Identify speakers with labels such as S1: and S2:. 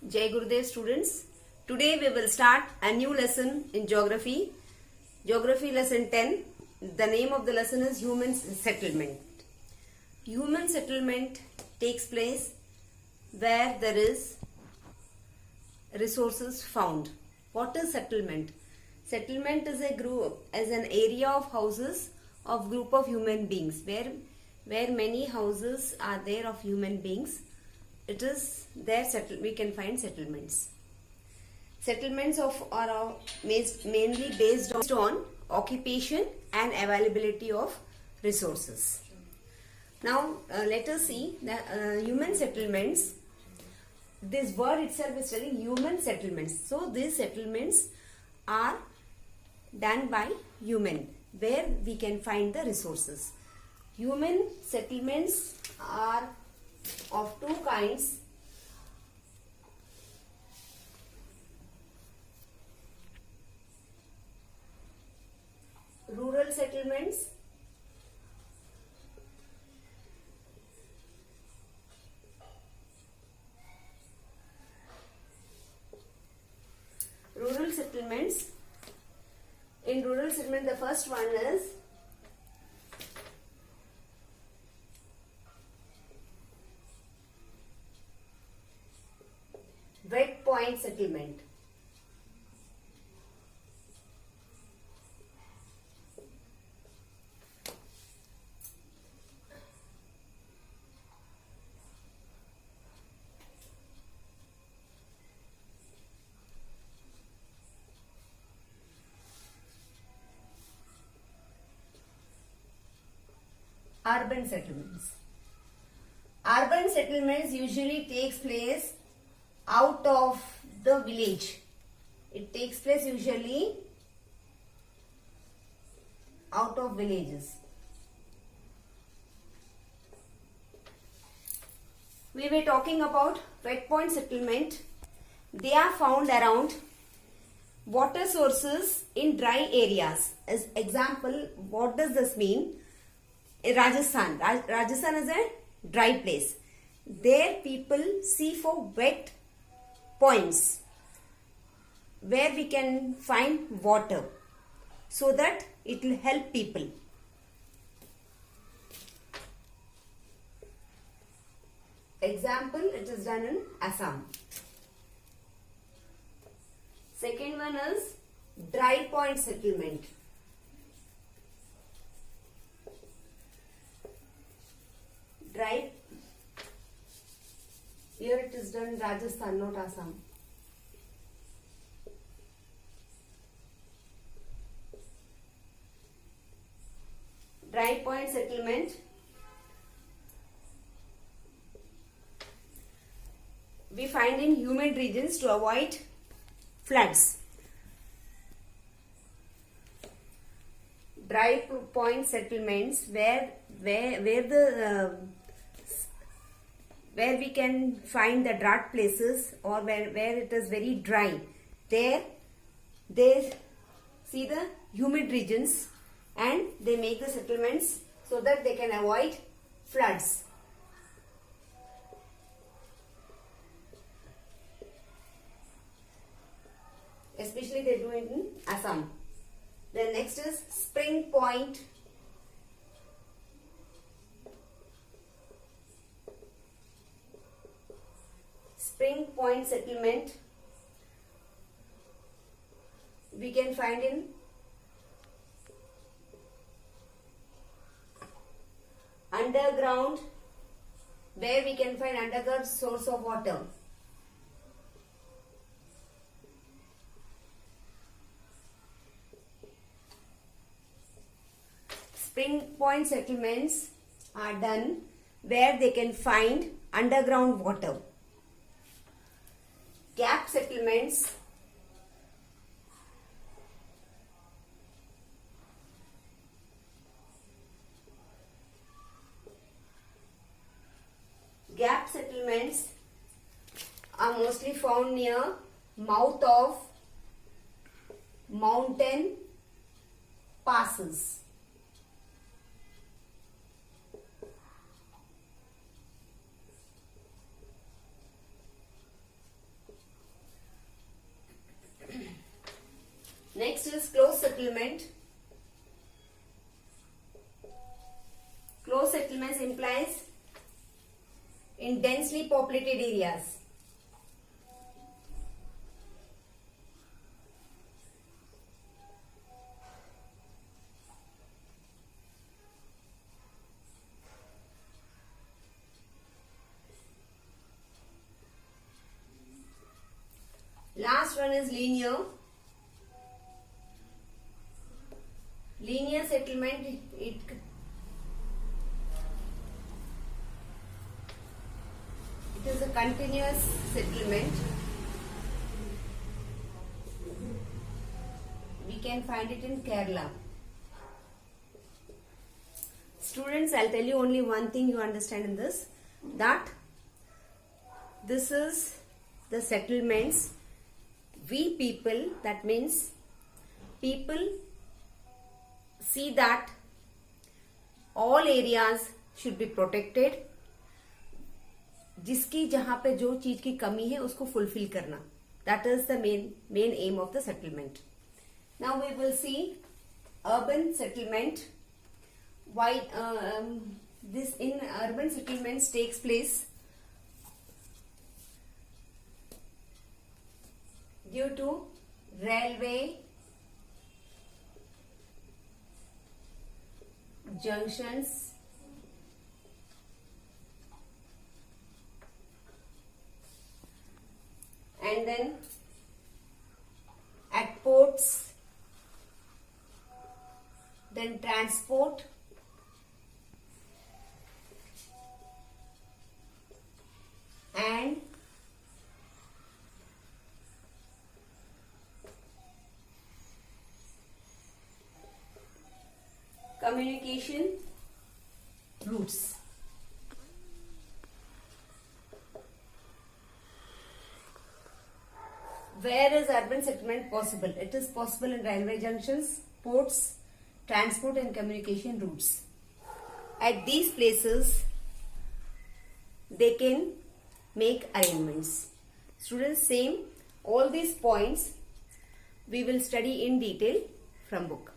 S1: Jai Gurudev students. Today we will start a new lesson in geography. Geography lesson 10. The name of the lesson is human settlement. Human settlement takes place where there is resources found. What is settlement? Settlement is a group, as an area of houses of group of human beings where many houses are there of human beings. It is there we can find settlements. Settlements are mainly based on occupation and availability of resources. Now let us see the human settlements. This word itself is telling human settlements. So these settlements are done by human, where we can find the resources. Human settlements are of two kinds. Rural settlements In rural settlement, the first one is wet point settlement. Urban settlements. Urban settlements usually takes place out of the village. It takes place usually out of villages. We were talking about wet point settlement. They are found around water sources in dry areas. As example, what does this mean? Rajasthan is a dry place. There people see for wet points where we can find water, so that it will help people. Example, it is done in Assam. Second one is dry point settlement. Here it is done in Rajasthan, not Assam. Dry point settlement. We find in humid regions to avoid floods. Dry point settlements where we can find the drought places, or where it is very dry. There they see the humid regions and they make the settlements so that they can avoid floods. Especially they do it in Assam. Then next is spring point. Spring point settlement we can find in underground, where we can find underground source of water. Spring point settlements are done where they can find underground water. Gap settlements are mostly found near mouth of mountain passes. Next is close settlement. Close settlements implies in densely populated areas. Last one is linear. Linear settlement, it is a continuous settlement. We can find it in Kerala. Students, I'll tell you only one thing you understand in this, that this is the settlements. We people, that means people see that all areas should be protected. जिसकी जहां पे जो चीज की कमी है उसको fulfil करना, that is the main aim of the settlement. Now we will see urban settlement. Why this in urban settlements takes place due to railway junctions, and then at ports, then transport, and communication routes. Where is urban settlement possible? It is possible in railway junctions, ports, transport and communication routes. At these places, they can make arrangements. Students, same, all these points we will study in detail from book.